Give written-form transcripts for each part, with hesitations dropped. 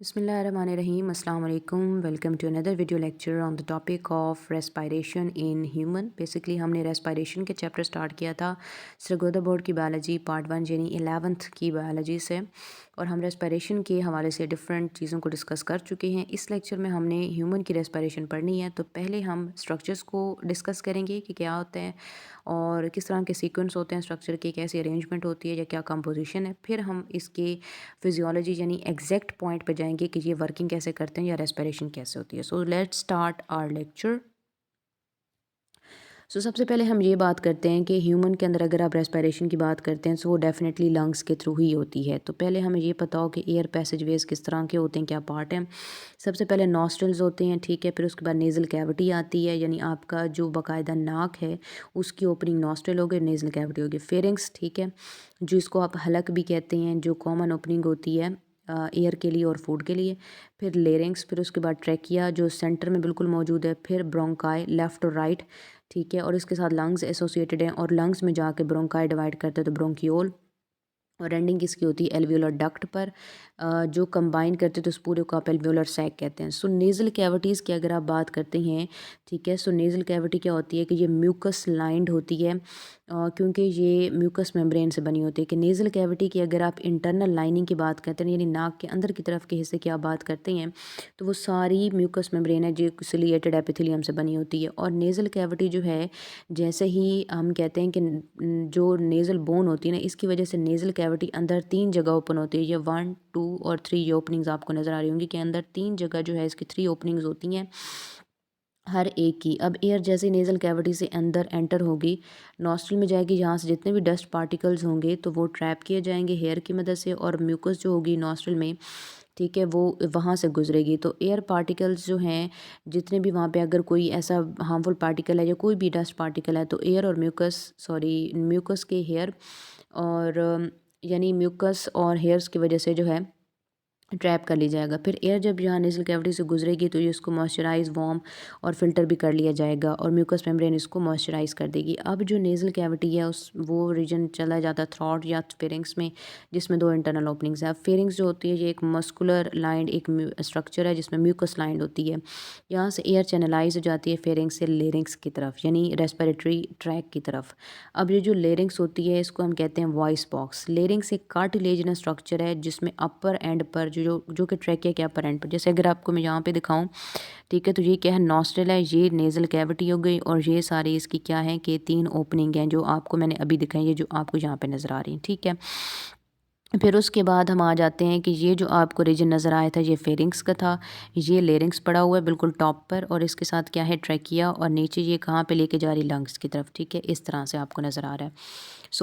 Bismillahirrahmanirrahim. Assalamu alaikum. Welcome to another video lecture on the topic of respiration in human. Basically हमने respiration के chapter start किया था Sargodha board की biology part 1 यानी 11th की biology से, और हम रेस्पिरेशन के हवाले से डिफरेंट चीज़ों को डिस्कस कर चुके हैं। इस लेक्चर में हमने ह्यूमन की रेस्पिरेशन पढ़नी है, तो पहले हम स्ट्रक्चर्स को डिस्कस करेंगे कि क्या होते हैं और किस तरह के सीक्वेंस होते हैं स्ट्रक्चर के, कैसी अरेंजमेंट होती है या क्या कंपोजिशन है। फिर हम इसके फिजियोलॉजी यानी एग्जैक्ट पॉइंट पे जाएंगे कि ये वर्किंग कैसे करते हैं या रेस्पिरेशन कैसे होती है। So let's start our lecture. सबसे पहले हम ये बात करते हैं कि ह्यूमन के अंदर अगर आप रेस्पिरेशन की बात करते हैं तो वो डेफिनेटली लंग्स के थ्रू ही होती है। तो पहले हमें ये पता हो कि एयर पैसेजवेज किस तरह के होते हैं, क्या पार्ट हैं। सबसे पहले नॉस्ट्रल्स होते हैं, ठीक है। फिर उसके बाद नेज़ल कैविटी आती है, यानी आपका जो बाकायदा नाक है उसकी ओपनिंग नॉस्ट्रल हो गई, नेज़ल कैविटी होगी। फेरिंग्स, ठीक है, जो इसको आप हलक भी कहते हैं, जो कॉमन ओपनिंग होती है एयर के लिए और फूड के लिए। फिर लेरिंग्स, फिर उसके बाद ट्रैकिया जो सेंटर में बिल्कुल मौजूद है। फिर ब्रोंकाई लेफ़्ट और राइट, ठीक है, और इसके साथ लंग्स एसोसिएटेड हैं, और लंग्स में जाके ब्रोंकाई डिवाइड करते हैं तो ब्रोंकियोल, और एंडिंग किसकी होती है एल्वियोलर डक्ट पर, जो कंबाइन करते हैं तो उस पूरे को आप एल्वियोलर सैक कहते हैं। सो नेज़ल कैविटीज़ की अगर आप बात करते हैं, ठीक है, सो नेज़ल कैविटी क्या होती है कि ये म्यूकस लाइंड होती है, क्योंकि ये म्यूकस मेम्ब्रेन से बनी होती है। कि नेज़ल कैविटी की अगर आप इंटरनल लाइनिंग की बात करते हैं, यानी नाक के अंदर की तरफ के हिस्से की आप बात करते हैं, तो वो सारी म्यूकस मेम्ब्रेन है जो सिलिएटेड एपिथेलियम से बनी होती है। और नेज़ल कैविटी जो है, जैसे ही हम कहते हैं कि जो नेज़ल बोन होती है ना, इसकी वजह से नेज़ल कैविटी अंदर 3 जगह ओपन होती है। ये 1, 2 और 3 ये ओपनिंग्स आपको नज़र आ रही होंगी कि अंदर 3 जगह जो है इसकी 3 ओपनिंग्स होती हैं हर एक की। अब एयर जैसे नेज़ल कैविटी से अंदर एंटर होगी, नॉस्ट्रल में जाएगी, यहाँ से जितने भी डस्ट पार्टिकल्स होंगे तो वो ट्रैप किए जाएंगे हेयर की मदद से, और म्यूकस जो होगी नॉस्ट्रल में, ठीक है, वो वहाँ से गुजरेगी। तो एयर पार्टिकल्स जो हैं जितने भी वहाँ पे, अगर कोई ऐसा हार्मफुल पार्टिकल है या कोई भी डस्ट पार्टिकल है, तो एयर और म्यूकस, सॉरी म्यूकस के हेयर और यानी म्यूकस और हेयर्स की वजह से जो है ट्रैप कर ली जाएगा। फिर एयर जब यहाँ नेज़ल कैविटी से गुजरेगी तो ये इसको मॉइस्चराइज, वार्म और फिल्टर भी कर लिया जाएगा, और म्यूकस मेम्ब्रेन इसको मॉइस्चराइज कर देगी। अब जो नेज़ल कैविटी है उस वो रीजन चला जाता है थ्रॉट या फेरिंग्स में, जिसमें 2 इंटरनल ओपनिंग्स है। अब फेरिंग्स जो होती है ये एक मस्कुलर लाइंड एक स्ट्रक्चर है जिसमें म्यूकस लाइंड होती है। यहाँ से एयर चैनलाइज हो जाती है फेरिंग्स से लेरिंग्स की तरफ, यानी रेस्पिरेटरी ट्रैक की तरफ। अब ये जो लेरिंग्स होती है इसको हम कहते हैं वॉइस बॉक्स। लेरिंग्स एक कार्टिलेजिनस स्ट्रक्चर है जिसमें अपर एंड पर जो कि ट्रैकिया के अपर एंड पर, जैसे अगर आपको मैं यहाँ पे दिखाऊं, ठीक है, तो ये क्या है, नॉस्ट्रल है, ये नेज़ल कैविटी हो गई, और ये सारी इसकी क्या है कि 3 ओपनिंग हैं जो आपको मैंने अभी दिखाई है, जो आपको यहाँ पे नज़र आ रही हैं, ठीक है। फिर उसके बाद हम आ जाते हैं कि ये जो आपको रीजन नज़र आया था ये फेरिंग्स का था, ये लेरिंग्स पड़ा हुआ है बिल्कुल टॉप पर, और इसके साथ क्या है ट्रैकिया, और नीचे ये कहाँ पे लेके जा रही लंग्स की तरफ, ठीक है, इस तरह से आपको नज़र आ रहा है।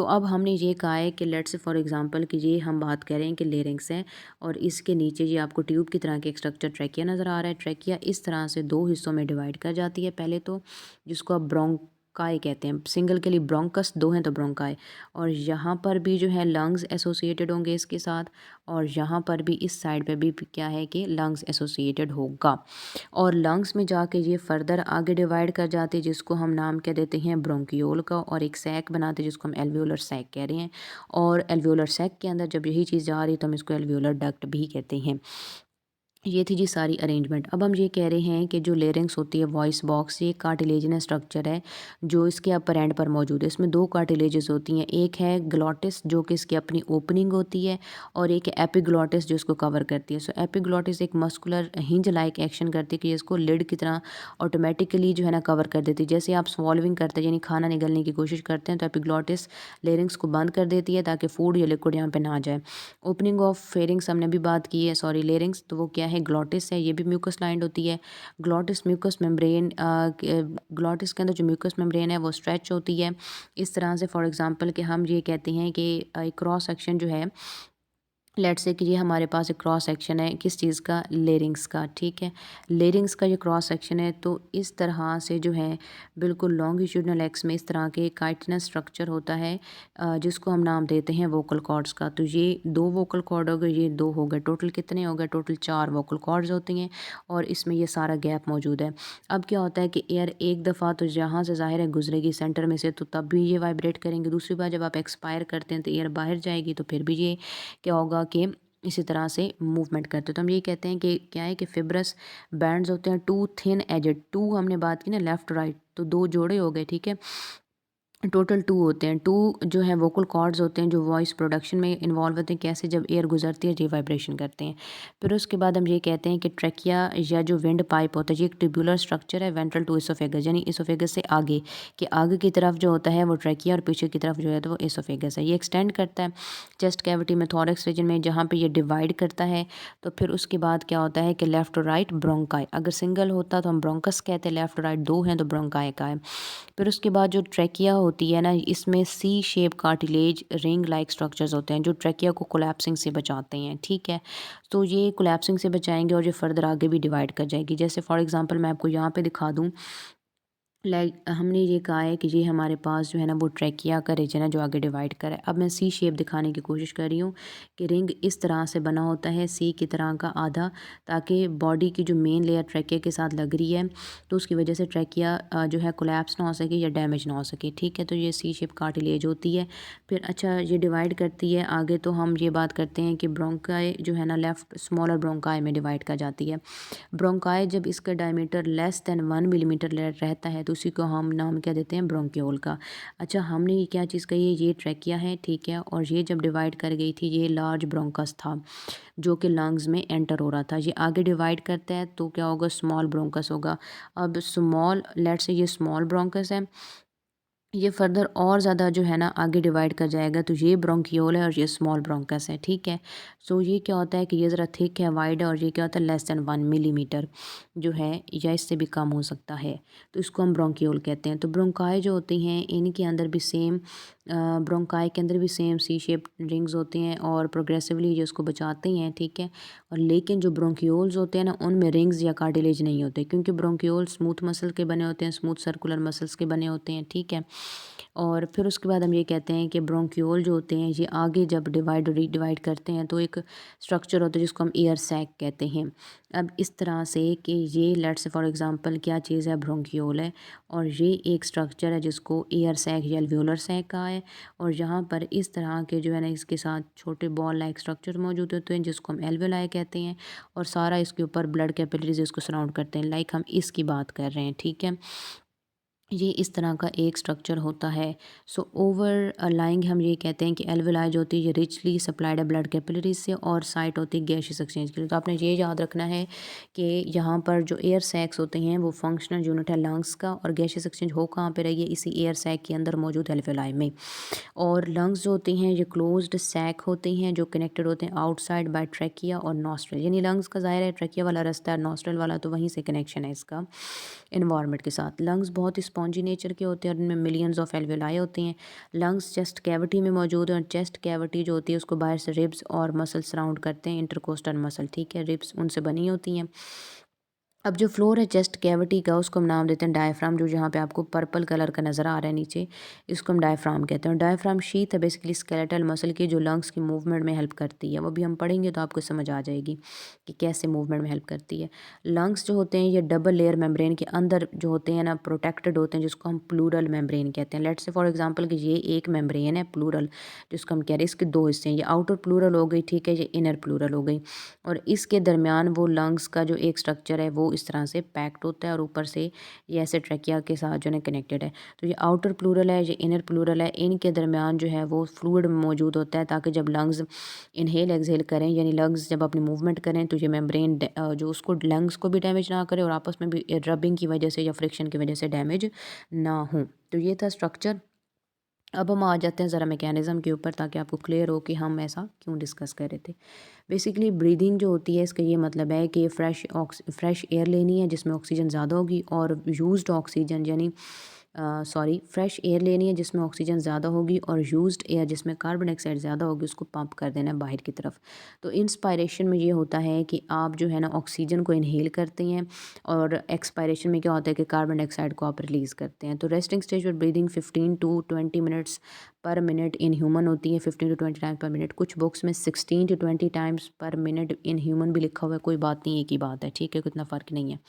अब हमने ये कहा है कि लेट्स से फॉर एग्जांपल कि ये हम बात कर रहे हैं कि लेरिंग्स हैं, और इसके नीचे ये आपको ट्यूब की तरह के एक स्ट्रक्चर ट्रैकिया नज़र आ रहा है। ट्रैकिया इस तरह से 2 हिस्सों में डिवाइड कर जाती है पहले तो, जिसको आप ब्रोंकाई कहते हैं, सिंगल के लिए ब्रोंकस, 2 हैं तो ब्रोंकाई। और यहाँ पर भी जो है लंग्स एसोसिएटेड होंगे इसके साथ, और यहाँ पर भी इस साइड पे भी क्या है कि लंग्स एसोसिएटेड होगा। और लंग्स में जाके ये फर्दर आगे डिवाइड कर जाते हैं, जिसको हम नाम कह देते हैं ब्रोंकियोल का, और एक सैक बनाते हैं जिसको हम एल्वियोलर सैक कह रहे हैं। और एल्वियोलर सैक के अंदर जब यही चीज़ जा रही है तो हम इसको एल्वियोलर डक्ट भी कहते हैं। ये थी जी सारी अरेंजमेंट। अब हम ये कह रहे हैं कि जो लेरिंग्स होती है वॉइस बॉक्स, ये कार्टिलेजिनस स्ट्रक्चर है जो इसके अपर एंड पर मौजूद है। इसमें 2 कार्टिलेजेस होती हैं, एक है ग्लॉटिस जो कि इसकी अपनी ओपनिंग होती है, और एक है एपिग्लॉटिस जो इसको कवर करती है। एपिग्लॉटिस एक मस्कुलर हिंज लाइक एक्शन करती है कि इसको लिड की तरह ऑटोमेटिकली जो है ना कवर कर देती है। जैसे आप स्वॉल्विंग करते हैं यानी खाना निगलने की कोशिश करते हैं, तो एपिग्लॉटिस लेरिंग्स को बंद कर देती है ताकि फूड या लिक्विड यहाँ पे ना जाए। ओपनिंग ऑफ फेरिंग्स हमने अभी बात की है, सॉरी लेरिंग्स, तो वो क्या है ग्लॉटिस है, ये भी म्यूकस लाइंड होती है। ग्लॉटिस म्यूकस मेम्ब्रेन, ग्लॉटिस के अंदर जो म्यूकस मेम्ब्रेन है वो स्ट्रेच होती है इस तरह से। फॉर एग्जांपल कि हम ये कहते हैं कि एक क्रॉस सेक्शन जो है, लेट्स से कि ये हमारे पास एक क्रॉस सेक्शन है किस चीज़ का, लेरिंग्स का, ठीक है। लेरिंग्स का ये क्रॉस सेक्शन है, तो इस तरह से जो है बिल्कुल लॉन्गिट्यूडनल एक्स में इस तरह के काइटिनस स्ट्रक्चर होता है, जिसको हम नाम देते हैं वोकल कॉर्ड्स का। तो ये 2 वोकल कॉर्ड हो गए, ये 2 हो गए, टोटल कितने हो गए, टोटल 4 वोकल कॉर्ड्स होती हैं, और इसमें ये सारा गैप मौजूद है। अब क्या होता है कि एयर एक दफ़ा तो जहाँ से ज़ाहिर है गुजरेगी सेंटर में से, तो तब भी ये वाइब्रेट करेंगे। दूसरी बार जब आप एक्सपायर करते हैं तो एयर बाहर जाएगी, तो फिर भी ये क्या होगा कि इसी तरह से मूवमेंट करते हैं। तो हम ये कहते हैं कि क्या है कि फिब्रस बैंड्स होते हैं टू थिन एजेड, टू हमने बात की ना लेफ्ट राइट, तो दो जोड़े हो गए, ठीक है। टोटल टू होते हैं। टू जो है वोकल कॉर्ड्स होते हैं जो वॉइस प्रोडक्शन में इन्वॉल्व होते हैं, कैसे जब एयर गुजरती है ये वाइब्रेशन करते हैं। फिर उसके बाद हम ये कहते हैं कि ट्रैकिया या जो विंड पाइप होता है ये एक ट्यूबुलर स्ट्रक्चर है वेंट्रल टू इसोफेगस, यानी इसोफेगस से आगे, कि आगे की तरफ जो होता है वो ट्रैकिया और पीछे की तरफ जो है तो वो इसोफेगस है। ये एक्सटेंड करता है चेस्ट कैविटी में, थॉरैक्स रीजन में, जहाँ पे ये डिवाइड करता है। तो फिर उसके बाद क्या होता है कि लेफ्ट और राइट ब्रोंकाई, अगर सिंगल होता तो हम ब्रोंकस कहते हैं, लेफ्ट और राइट दो हैं तो ब्रोंकाई का है। फिर उसके बाद जो ट्रैकिया होती है ना, इसमें C shape cartilage ring like structures होते हैं जो ट्रैकिया को कोलैप्सिंग से बचाते हैं, ठीक है। तो ये कोलैप्सिंग से बचाएंगे और ये फर्दर आगे भी डिवाइड कर जाएगी। जैसे फॉर एग्जांपल मैं आपको यहाँ पे दिखा दूँ, लाइक हमने ये कहा है कि ये हमारे पास जो है ना वो ट्रैकिया का रीजन है जो आगे डिवाइड कर है। अब मैं सी शेप दिखाने की कोशिश कर रही हूँ कि रिंग इस तरह से बना होता है सी की तरह का आधा, ताकि बॉडी की जो मेन लेयर ट्रैकिया के साथ लग रही है तो उसकी वजह से ट्रैकिया जो है कोलैप्स ना हो सके या डैमेज ना हो सके, ठीक है। तो ये सी शेप कार्टिलेज होती है। फिर अच्छा ये डिवाइड करती है आगे, तो हम ये बात करते हैं कि ब्रोंकाई जो है ना लेफ्ट स्मॉलर ब्रोंकाई में डिवाइड कर जाती है। ब्रोंकाई जब इसका डायमीटर लेस देन 1 मिलीमीटर रहता है तो उसी को हम नाम क्या देते हैं, ब्रोंक्यूल का। अच्छा हमने ये क्या चीज़ कही है, ये ट्रैकिया है, ठीक है। और ये जब डिवाइड कर गई थी ये लार्ज ब्रोंकस था जो कि लंग्स में एंटर हो रहा था। ये आगे डिवाइड करता है तो क्या होगा, स्मॉल ब्रोंकस होगा। अब स्मॉल लेट से ये स्मॉल ब्रोंकस है, ये फर्दर और ज़्यादा जो है ना आगे डिवाइड कर जाएगा तो ये ब्रोंकियोल है और ये स्मॉल ब्रोंकस है, ठीक है। सो ये क्या होता है कि ये ज़रा थिक है, वाइड है, और ये क्या होता है लेस देन 1 मिलीमीटर जो है या इससे भी कम हो सकता है, तो इसको हम ब्रोंकियोल कहते हैं। तो ब्रोंकाई जो होती हैं इनके अंदर भी सेम, ब्रोंकाई के अंदर भी सेम सी शेप रिंग्स होती हैं और प्रोग्रेसिवली ये उसको बचाते हैं, ठीक है। और लेकिन जो ब्रोंकियोल्स होते हैं ना उनमें रिंग्स या कार्टिलेज नहीं होते, क्योंकि ब्रोंकियोल स्मूथ मसल के बने होते हैं, स्मूथ सर्कुलर मसल्स के बने होते हैं, ठीक है। और फिर उसके बाद हम ये कहते हैं कि ब्रोंक्यूल जो होते हैं ये आगे जब डिवाइड और रीडिवाइड करते हैं तो एक स्ट्रक्चर होता है जिसको हम एयर सैक कहते हैं। अब इस तरह से कि ये लेट्स से फॉर एग्जांपल क्या चीज़ है, ब्रोंक्यूल है, और ये एक स्ट्रक्चर है जिसको एयर सैक या एल्वियोलर सैक कहा है। और यहाँ पर इस तरह के जो है ना इसके साथ छोटे बॉल लाइक स्ट्रक्चर मौजूद होते हैं जिसको हम एल्वियोलाई कहते हैं, और सारा इसके ऊपर ब्लड कैपिलरीज इसको सराउंड करते हैं, लाइक हम इसकी बात कर रहे हैं, ठीक है। ये इस तरह का एक स्ट्रक्चर होता है। सो ओवर लाइंग हम ये कहते हैं कि एल्वेलाई जो होती है ये रिचली सप्लाइड है ब्लड कैपिलरीज से, और साइट होती है गैशियस एक्सचेंज के लिए। तो आपने ये याद रखना है कि यहाँ पर जो एयर सैक्स होते हैं वो फंक्शनल यूनिट है लंग्स का, और गैशियस एक्सचेंज हो कहाँ पे रही है, इसी एयर सैक के अंदर मौजूद एल्वेलाई में। और लंग्स जो होती हैं ये क्लोज्ड सैक होती हैं जो कनेक्टेड होते हैं आउटसाइड बाय ट्रैकिया और नॉस्ट्रल, यानी लंग्स का ज़ाहिर है ट्रैकिया वाला रास्ता है, नॉस्ट्रल वाला तो वहीं से कनेक्शन है इसका इन्वायरमेंट के साथ। लंग्स बहुत ही स्पॉन्जी नेचर के होते हैं और इनमें मिलियंस ऑफ एल्वेलाई होती हैं। लंग्स चेस्ट कैविटी में मौजूद है और चेस्ट कैविटी जो होती है उसको बाहर से रिब्स और मसल सराउंड करते हैं, इंटरकोस्टल मसल, ठीक है, रिब्स उनसे बनी होती हैं। अब जो फ्लोर है चेस्ट कैविटी का उसको हम नाम देते हैं डायफ्राम, जो यहाँ पे आपको पर्पल कलर का नज़र आ रहा है नीचे, इसको हम डायफ्राम कहते हैं। डायफ्राम शीथ है बेसिकली स्केलेटल मसल की जो लंग्स की मूवमेंट में हेल्प करती है, वो भी हम पढ़ेंगे तो आपको समझ आ जाएगी कि कैसे मूवमेंट में हेल्प करती है। लंग्स जो होते हैं ये डबल लेयर मेम्ब्रेन के अंदर जो होते हैं ना प्रोटेक्टेड होते हैं जिसको हम प्लूरल मेम्ब्रेन कहते हैं। लेट्स से फॉर एग्जाम्पल कि ये एक मेम्ब्रेन है प्लूरल जिसको हम कह रहे हैं, इसके दो हिस्से हैं, ये आउटर प्लूरल हो गई, ठीक है, ये इनर प्लूरल हो गई, और इसके दरमियान वो लंग्स का जो एक स्ट्रक्चर है वो इस तरह से पैक्ड होता है और ऊपर से ये ऐसे ट्रैकिया के साथ जो है कनेक्टेड है। तो ये आउटर प्लूरल है, ये इनर प्लूरल है, इनके दरमियान जो है वो फ्लूइड मौजूद होता है ताकि जब लंग्स इनहेल एक्सहेल करें, यानी लंग्स जब अपनी मूवमेंट करें तो ये मेम्ब्रेन जो उसको लंग्स को भी डैमेज ना करे और आपस में भी रबिंग की वजह से या फ्रिक्शन की वजह से डैमेज ना हो। तो ये था स्ट्रक्चर। अब हम आ जाते हैं ज़रा मैकेनिज़्म के ऊपर ताकि आपको क्लियर हो कि हम ऐसा क्यों डिस्कस कर रहे थे। बेसिकली ब्रीदिंग जो होती है इसका ये मतलब है कि फ्रेश एयर लेनी है जिसमें ऑक्सीजन ज़्यादा होगी, और यूज्ड ऑक्सीजन यानी फ्रेश एयर लेनी है जिसमें ऑक्सीजन ज़्यादा होगी, और यूज्ड एयर जिसमें कार्बन डाइऑक्साइड ज़्यादा होगी उसको पंप कर देना है बाहर की तरफ। तो इंस्पायरेशन में ये होता है कि आप जो है ना ऑक्सीजन को इनहेल करते हैं, और एक्सपायरेशन में क्या होता है कि कार्बन डाइऑक्साइड को आप रिलीज़ करते हैं। तो रेस्टिंग स्टेज पर ब्रीदिंग 15 to 20 मिनट्स पर मिनट इन ह्यूमन होती है, 15 to 20 टाइम्स पर मिनट। कुछ बुक्स में 16 to 20 टाइम्स पर मिनट इन ह्यूमन भी लिखा हुआ है, कोई बात नहीं, एक ही बात है, ठीक है, कितना फ़र्क नहीं है।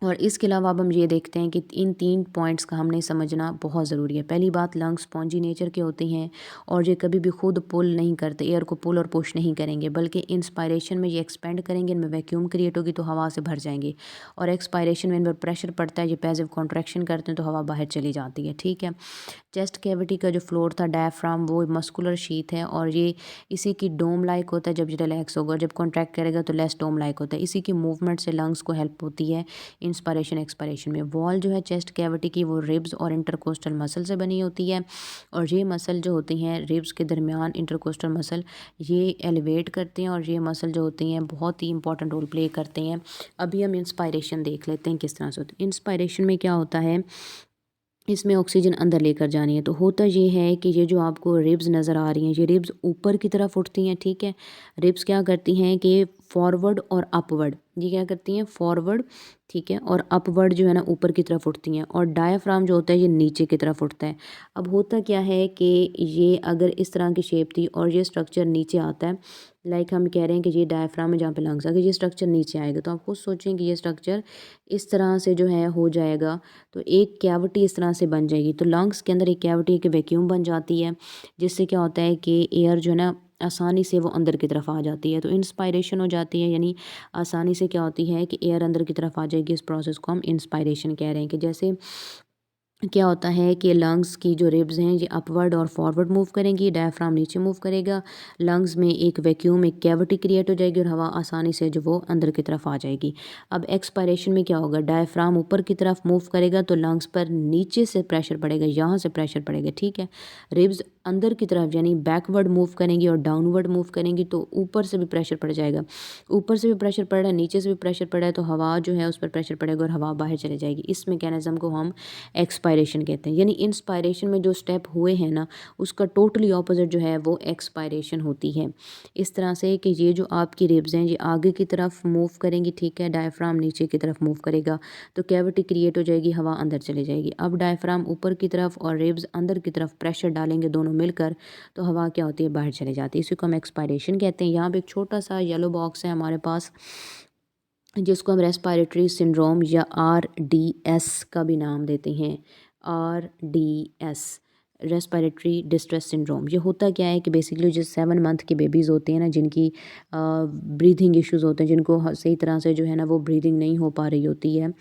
और इसके अलावा अब हम ये देखते हैं कि इन 3 पॉइंट्स का हमने समझना बहुत ज़रूरी है। पहली बात, लंग्स स्पॉन्जी नेचर के होते हैं और ये कभी भी खुद पुल नहीं करते, एयर को पुल और पुश नहीं करेंगे, बल्कि इंस्पायरेशन में ये एक्सपेंड करेंगे, इनमें वैक्यूम क्रिएट होगी तो हवा से भर जाएंगे, और एक्सपायरेशन में इन पर प्रेशर पड़ता है, ये पैसिव कॉन्ट्रैक्शन करते हैं तो हवा बाहर चली जाती है। ठीक है। चेस्ट कैविटी का जो फ्लोर था डायफ्राम, वो मस्कुलर शीथ है और ये इसी की डोम लाइक होता है। जब ये रिलैक्स होगा, जब कॉन्ट्रैक्ट करेगा तो लेस डोम लाइक होता है। इसी की मूवमेंट से लंग्स को हेल्प होती है इंस्पायरेशन एक्सपायरेशन में। वॉल जो है चेस्ट कैविटी की, वो रिब्स और इंटरकोस्टल मसल से बनी होती है, और ये मसल जो होती हैं रिब्स के दरमियान, इंटरकोस्टल मसल, ये एलिवेट करते हैं और ये मसल जो होती हैं बहुत ही इंपॉर्टेंट रोल प्ले करते हैं। अभी हम इंस्पायरेशन देख लेते हैं किस तरह से होती है। इंस्पायरेशन में क्या होता है, इसमें ऑक्सीजन अंदर लेकर जानी है। तो होता ये है कि ये जो आपको रिब्स नज़र आ रही हैं, ये रिब्स ऊपर की तरफ उठती हैं। ठीक है। रिब्स क्या करती हैं कि फॉरवर्ड और अपवर्ड, ये क्या करती हैं, फॉरवर्ड, ठीक है, और अपवर्ड जो है ना ऊपर की तरफ उठती हैं, और डायाफ्राम जो होता है ये नीचे की तरफ उठता है। अब होता क्या है कि ये अगर इस तरह की शेप थी और ये स्ट्रक्चर नीचे आता है, लाइक हम कह रहे हैं कि ये डायफ्राम है जहाँ पे लंग्स, अगर ये स्ट्रक्चर नीचे आएगा तो आप खुद सोचें कि ये स्ट्रक्चर इस तरह से जो है हो जाएगा, तो एक कैविटी इस तरह से बन जाएगी। तो लंग्स के अंदर एक कैविटी एक वैक्यूम बन जाती है, जिससे क्या होता है कि एयर जो है ना आसानी से वो अंदर की तरफ आ जाती है, तो इंस्पायरेशन हो जाती है। यानी आसानी से क्या होती है कि एयर अंदर की तरफ आ जाएगी। इस प्रोसेस को हम इंस्पायरेशन कह रहे हैं। कि जैसे क्या होता है कि लंग्स की जो रिब्स हैं ये अपवर्ड और फॉरवर्ड मूव करेंगी, डायफ्राम नीचे मूव करेगा, लंग्स में एक वैक्यूम, एक कैविटी क्रिएट हो जाएगी और हवा आसानी से जो वो अंदर की तरफ आ जाएगी। अब एक्सपायरेशन में क्या होगा, डायफ्राम ऊपर की तरफ मूव करेगा तो लंग्स पर नीचे से प्रेशर पड़ेगा, यहाँ से प्रेशर पड़ेगा। ठीक है। रिब्स अंदर की तरफ यानी बैकवर्ड मूव करेंगी और डाउनवर्ड मूव करेंगी तो ऊपर से भी प्रेशर पड़ जाएगा, ऊपर से भी प्रेशर पड़ रहा है, नीचे से भी प्रेशर पड़ रहा है, तो हवा जो है उस पर प्रेशर पड़ेगा और हवा बाहर चले जाएगी। इस मैकेनिज्म को हम एक्सपायरेशन कहते हैं। यानी इंस्पायरेशन में जो स्टेप हुए हैं ना, उसका टोटली ऑपोजिट जो है वो एक्सपायरेशन होती है। इस तरह से कि ये जो आपकी रिब्स हैं ये आगे की तरफ मूव करेंगी, ठीक है, डायफ्राम नीचे की तरफ मूव करेगा तो कैविटी क्रिएट हो जाएगी, हवा अंदर चली जाएगी। अब डायफ्राम ऊपर की तरफ और रिब्स अंदर की तरफ प्रेशर डालेंगे दोनों मिलकर, तो हवा क्या होती है, बाहर चली जाती है। इसी को हम एक्सपायरेशन कहते हैं। यहाँ पे एक छोटा सा येलो बॉक्स है हमारे पास, जिसको हम रेस्पिरेटरी सिंड्रोम या RDS का भी नाम देते हैं। RDS, respiratory distress syndrome. ये होता क्या है कि बेसिकली जो 7 मंथ के बेबीज़ होते हैं ना, जिनकी ब्रीथिंग इश्यूज़ होते हैं, जिनको सही तरह से जो है ना वो ब्रीदिंग नहीं हो पा रही होती है,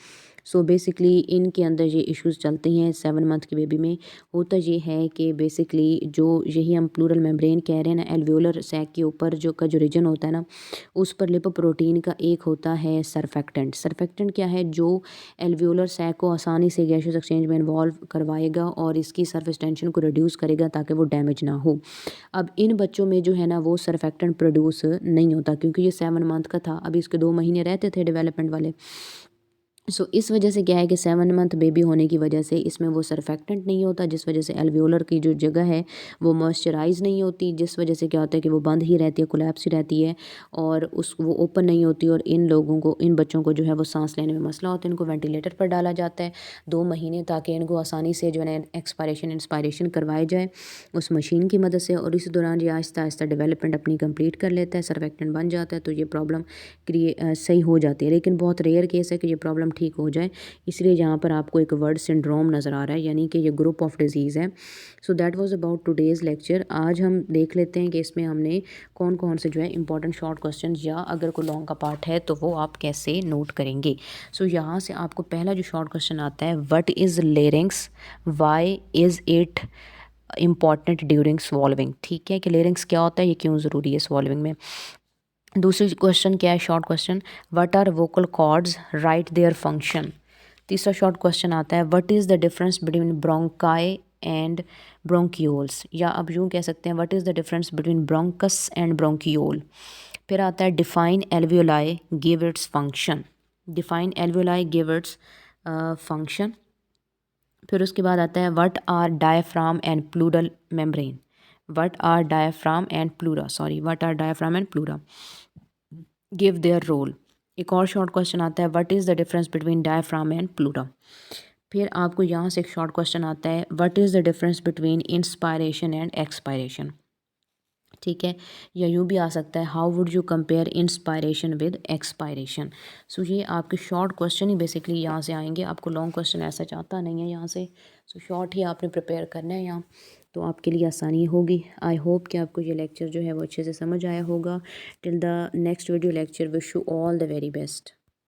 सो बेसिकली इनके अंदर ये इश्यूज़ चलते हैं 7 मंथ के बेबी में। होता ये है कि बेसिकली जो यही हम प्लूरल मेम्ब्रेन कह रहे हैं ना, एल्वियोलर सैक के ऊपर जो रीजन होता है ना, उस पर लिपोप्रोटीन का एक होता है सरफेक्टेंट। सरफेक्टेंट क्या है, जो एल्वियोलर सैक को आसानी से गैसियस एक्सचेंज में इन्वॉल्व करवाएगा और इसकी सरफेस टेंशन को रिड्यूस करेगा ताकि वो डैमेज ना हो। अब इन बच्चों में जो है ना वो सरफेक्टेंट प्रोड्यूस नहीं होता, क्योंकि ये 7 मंथ का था, अभी इसके 2 महीने रहते थे डेवलपमेंट वाले। सो इस वजह से क्या है कि 7 मंथ बेबी होने की वजह से इसमें वो सरफेक्टेंट नहीं होता, जिस वजह से एल्वियोलर की जो जगह है वो मॉइस्चराइज नहीं होती, जिस वजह से क्या होता है कि वो बंद ही रहती है, कोलैप्स ही रहती है, और वो ओपन नहीं होती, और इन लोगों को, इन बच्चों को जो है वो सांस लेने में मसला होता है। इनको वेंटिलेटर पर डाला जाता है 2 महीने, ताकि इनको आसानी से जो है एक्सपायरेशन इंस्पायरेशन करवाई जाए उस मशीन की मदद से, और इस दौरान ये आहिस्ता आहिस्ता डेवलपमेंट अपनी कंप्लीट कर लेता है, सरफेक्टेंट बन जाता है, तो ये प्रॉब्लम सही हो जाती है। लेकिन बहुत रेयर केस है कि ये प्रॉब्लम ठीक हो जाए, इसलिए यहाँ पर आपको एक वर्ड सिंड्रोम नज़र आ रहा है, यानी कि ये ग्रुप ऑफ डिजीज़ है। So that was about today's lecture. आज हम देख लेते हैं कि इसमें हमने कौन कौन से जो है इंपॉर्टेंट शॉर्ट क्वेश्चन, या अगर कोई लॉन्ग का पार्ट है तो वो आप कैसे नोट करेंगे। सो यहाँ से आपको पहला जो शॉर्ट क्वेश्चन आता है, what is larynx, why is it important during swallowing. ठीक है, कि लेरिंग्स क्या होता है, ये क्यों ज़रूरी है स्वॉल्विंग में। दूसरी क्वेश्चन क्या है, short question, what are vocal cords, write their function. तीसरा शॉर्ट क्वेश्चन आता है, what is the difference between bronchi and bronchioles, या अब यूँ कह सकते हैं what is the difference between bronchus and bronchiole. फिर आता है define alveoli, give its function. Define alveoli, give its function. फिर उसके बाद आता है what are diaphragm and pleural membrane. What are diaphragm and pleura, sorry, what are diaphragm and pleura, give their role. एक और शॉर्ट क्वेश्चन आता है, what is the difference between diaphragm and pleura. फिर आपको यहाँ से एक शॉर्ट क्वेश्चन आता है, what is the difference between inspiration and expiration. ठीक है, या यूँ भी आ सकता है how would you compare inspiration with expiration. So ये आपके शॉर्ट क्वेश्चन ही बेसिकली यहाँ से आएंगे, आपको लॉन्ग क्वेश्चन ऐसा चाहता नहीं है यहाँ से। सो शॉर्ट ही आपने प्रिपेयर करना है यहाँ, तो आपके लिए आसानी होगी। आई होप कि आपको ये लेक्चर जो है वो अच्छे से समझ आया होगा। Till the next video lecture, wish you all the very best.